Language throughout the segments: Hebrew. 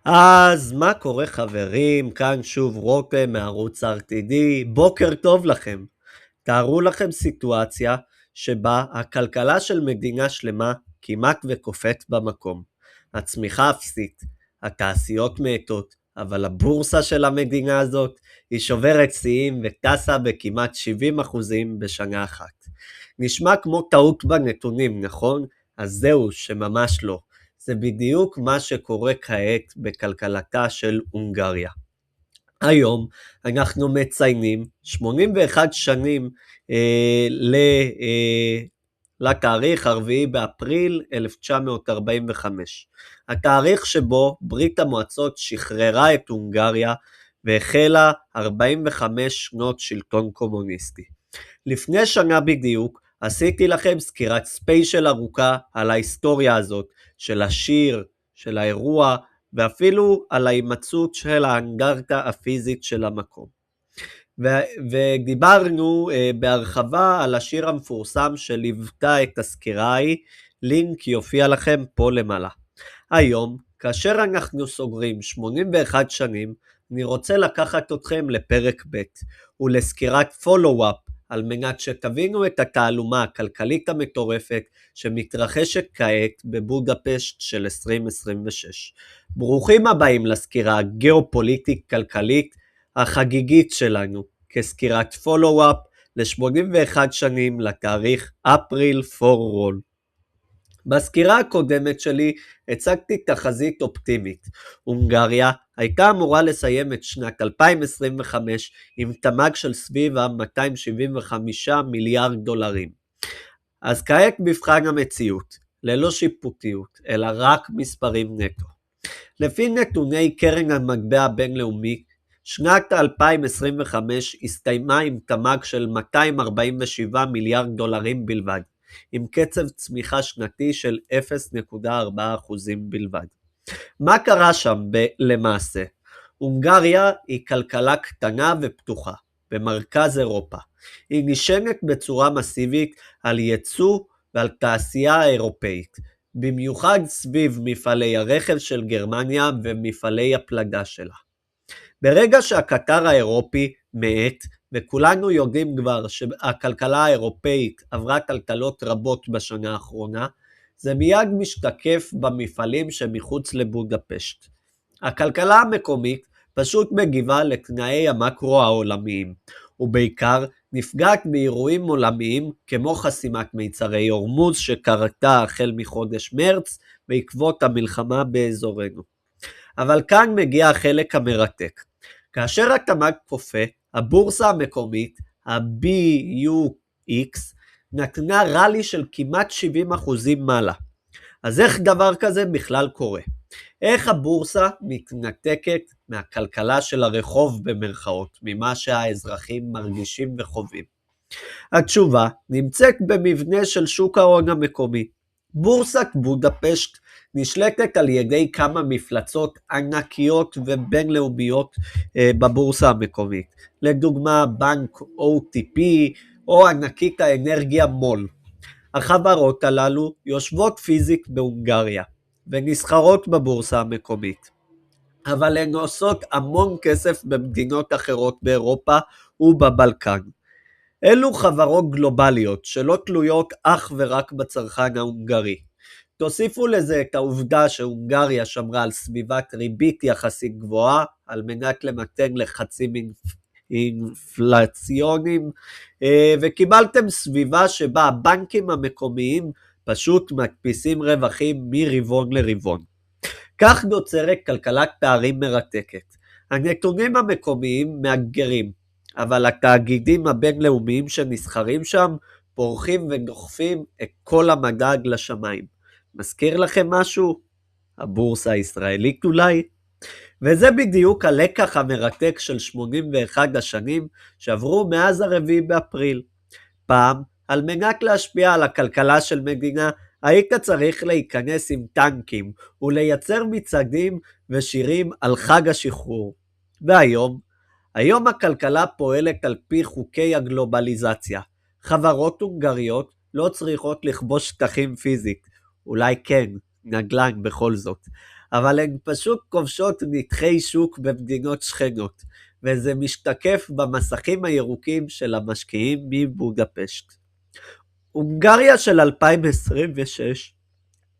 אז מה קורה חברים? כאן שוב רותם מערוץ RTD, בוקר טוב לכם. תארו לכם סיטואציה שבה הכלכלה של מדינה שלמה כמעט וקופאת במקום. הצמיחה אפסית, התעשיות מתות, אבל הבורסה של המדינה הזאת היא שוברת שיאים וטסה בכמעט 70% בשנה אחת. נשמע כמו טעות בנתונים, נכון? אז זהו, שממש לא. זה בדיוק מה שקורה כעת בכלכלתה של הונגריה. היום אנחנו מציינים 81 שנים לתאריך 4 באפריל 1945, התאריך שבו ברית המועצות שחררה את הונגריה והחלה 45 שנות שלטון קומוניסטי. לפני שנה בדיוק עשיתי לכם סקירת ספיישל ארוכה על ההיסטוריה הזאת, של השיר, של האירוע, ואפילו על ההימצאות של האנדרטה הפיזית של המקום. ודיברנו בהרחבה על השיר המפורסם שליוותה את הסקירה ההיא, לינק יופיע לכם פה למעלה. היום, כאשר אנחנו סוגרים 81 שנים, אני רוצה לקחת אתכם לפרק ב' ולסקירת פולו-אפ, על מנת שתבינו את התעלומה הכלכלית המטורפת שמתרחשת כעת בבודפשט של 2026. ברוכים הבאים לסקירה הגיאופוליטית כלכלית החגיגית שלנו, כסקירת פולו-אפ ל-81 שנים לתאריך אפריל פור רול. בסקירה הקודמת שלי הצגתי תחזית אופטימית. הונגריה הייתה אמורה לסיים את שנת 2025 עם תמ"ג של סביב ה-275 מיליארד דולרים. אז כעת מבחן המציאות, ללא שיפוטיות, אלא רק מספרים נטו. לפי נתוני קרן המטבע הבינלאומי, שנת 2025 הסתיימה עם תמ"ג של 247 מיליארד דולרים בלבד, עם קצב צמיחה שנתי של 0.4% בלבד. מה קרה שם למעשה? הונגריה היא כלכלה קטנה ופתוחה, במרכז אירופה. היא נשענת בצורה מסיבית על ייצוא ועל תעשייה האירופאית, במיוחד סביב מפעלי הרכב של גרמניה ומפעלי הפלדה שלה. ברגע שהקטר האירופי מאט, וכולנו יודעים כבר שהכלכלה האירופאית עברה טלטלות רבות בשנה האחרונה, זה מיד משתקף במפעלים שמחוץ לבודפשט. הכלכלה המקומית פשוט מגיבה לתנאי המקרו העולמיים, ובעיקר נפגעת באירועים עולמיים כמו חסימת מיצרי הורמוז שקרתה החל מחודש מרץ בעקבות המלחמה באזורנו. אבל כאן מגיע החלק המרתק. כאשר התמ"ג קופא, הבורסה המקומית, ה-BUX, נתנה רלי של כמעט 70% מעלה. אז איך דבר כזה בכלל קורה? איך הבורסה מתנתקת מהכלכלה של הרחוב במרכאות, ממה שהאזרחים מרגישים וחווים? התשובה נמצאת במבנה של שוק ההון המקומי. בורסת בודפשט נשלטת על ידי כמה מפלצות ענקיות ובינלאומיות בבורסה המקומית. לדוגמה בנק OTP או ענקית האנרגיה מול. החברות הללו יושבות פיזית בהונגריה ונסחרות בבורסה המקומית. אבל הן עושות המון כסף במדינות אחרות באירופה ובבלקן. אלו חברות גלובליות שלא תלויות אך ורק בצרכן ההונגרי. תוסיפו לזה את העובדה שהונגריה שמרה על סביבת ריבית יחסית גבוהה, על מנת למתן לחצים אינפלציוניים, וקיבלתם סביבה שבה הבנקים המקומיים פשוט מדפיסים רווחים מרבעון לרבעון. כך נוצרת כלכלת פערים מרתקת. הנתונים המקומיים מאתגרים, אבל התאגידים הבינלאומיים שנסחרים שם פורחים ודוחפים את כל המדד לשמיים. מזכיר לכם משהו? הבורסה הישראלית אולי? וזה בדיוק הלקח המרתק של 81 השנים שעברו מאז 4 באפריל. פעם, על מנת להשפיע על הכלכלה של מדינה, היית צריך להיכנס עם טנקים ולייצר מצעדים ושירים על חג השחרור. והיום הכלכלה פועלת על פי חוקי הגלובליזציה. חברות הונגריות לא צריכות לכבוש שטחים פיזית, אולי כן, נדל"ן בכל זאת. אבל הן פשוט כובשות נתחי שוק במדינות שכנות, וזה משתקף במסכים הירוקים של המשקיעים מבודפשט. הונגריה של 2026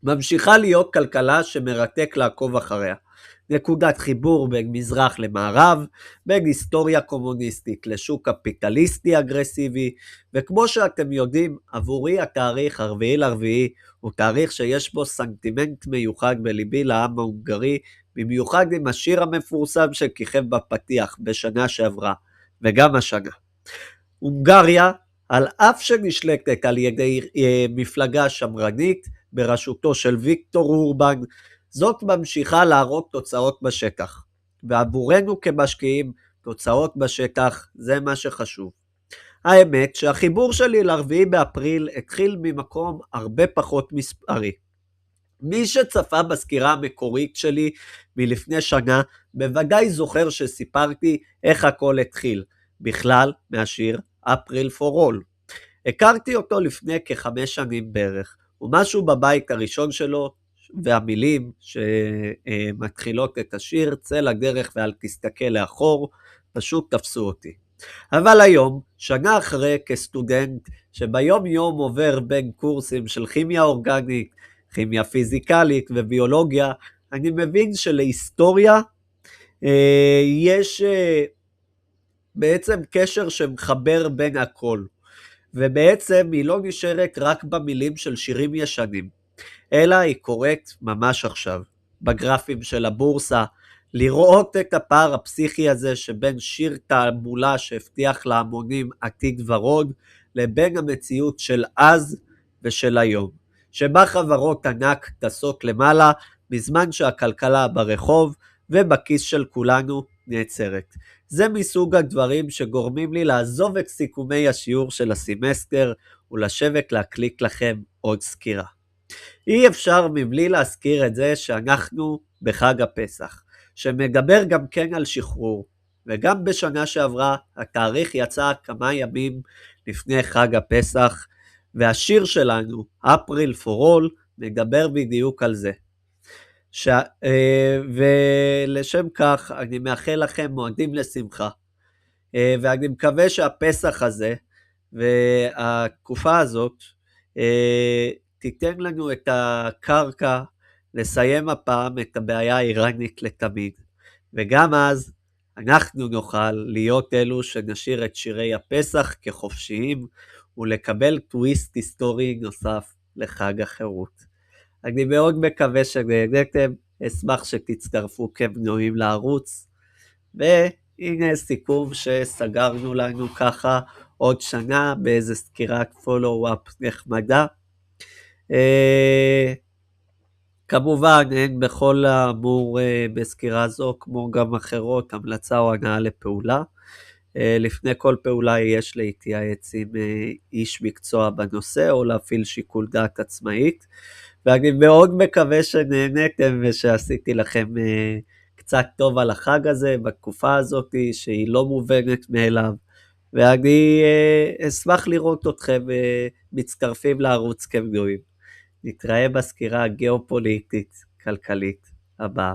ממשיכה להיות כלכלה שמרתק לעקוב אחריה. נקודת חיבור בין מזרח למערב, בין היסטוריה קומוניסטית לשוק קפיטליסטי אגרסיבי, וכמו שאתם יודעים, עבורי התאריך 4/4 הוא תאריך שיש בו סנטימנט מיוחד בליבי לעם ההונגרי, במיוחד עם השיר המפורסם שכיכב בפתיח בשנה שעברה, וגם השנה. הונגריה, על אף שנשלטת על ידי מפלגה שמרנית, בראשותו של ויקטור אורבן, זאת ממשיכה להראות תוצאות בשטח. ועבורנו כמשקיעים, תוצאות בשטח זה מה שחשוב. האמת שהחיבור שלי ל4 באפריל התחיל ממקום הרבה פחות מספרי. מי שצפה בסקירה המקורית שלי מלפני שנה, בוודאי זוכר שסיפרתי איך הכל התחיל, בכלל מהשיר April for All. הכרתי אותו לפני כ5 שנים בערך, ומשהו בבית הראשון שלו, והמילים שמתחילות את השיר, צא לדרך ואל תסתכל לאחור, פשוט תפסו אותי. אבל היום, שנה אחרי כסטודנט, שביום יום עובר בין קורסים של כימיה אורגנית, כימיה פיזיקלית וביולוגיה, אני מבין שלהיסטוריה יש בעצם קשר שמחבר בין הכל. ובעצם היא לא נשארת רק במילים של שירים ישנים, אלא היא קורית ממש עכשיו, בגרפים של הבורסה, לראות את הפער הפסיכי הזה שבין שיר תעמולה שהבטיח להמונים עתיד ורוד, לבין המציאות של אז ושל היום, שבה חברות ענק טסות למעלה, בזמן שהכלכלה ברחוב ובכיס של כולנו נעצרת. זה מסוג הדברים שגורמים לי לעזוב את סיכומי השיעור של הסמסטר ולשבת להקליק לכם עוד סקירה. אי אפשר מבלי להזכיר את זה שאנחנו בחג הפסח, שמדבר גם כן על שחרור, וגם בשנה שעברה התאריך יצא כמה ימים לפני חג הפסח, והשיר שלנו, April for All, מדבר בדיוק על זה. ולשם כך אני מאחל לכם מועדים לשמחה, ואני מקווה שהפסח הזה והתקופה הזאת תיתן לנו את הקרקע לסיים הפעם את הבעיה האיראנית לתמיד, וגם אז אנחנו נוכל להיות אלו שנשיר את שירי הפסח כחופשיים ולקבל טוויסט היסטורי נוסף לחג החירות. אני מאוד מקווה שנהנתם, אשמח שתצטרפו כמנויים לערוץ, והנה סיכום שסגרנו לנו ככה עוד שנה באיזה סקירת פולו-אפ נחמדה. כמובן אין בכל האמור בסקירה זו כמו גם אחרות המלצה או הנעה לפעולה. לפני כל פעולה יש להתייעץ עם איש מקצוע בנושא או להפעיל שיקול דעת עצמאית, ואני מאוד מקווה שנהנתם ושעשיתי לכם קצת טוב על החג הזה בתקופה הזאת שהיא לא מובנת מאליו, ואני אשמח לראות אתכם מצטרפים לערוץ כמנויים. נתראה בסקירה הגיאופוליטית כלכלית הבאה.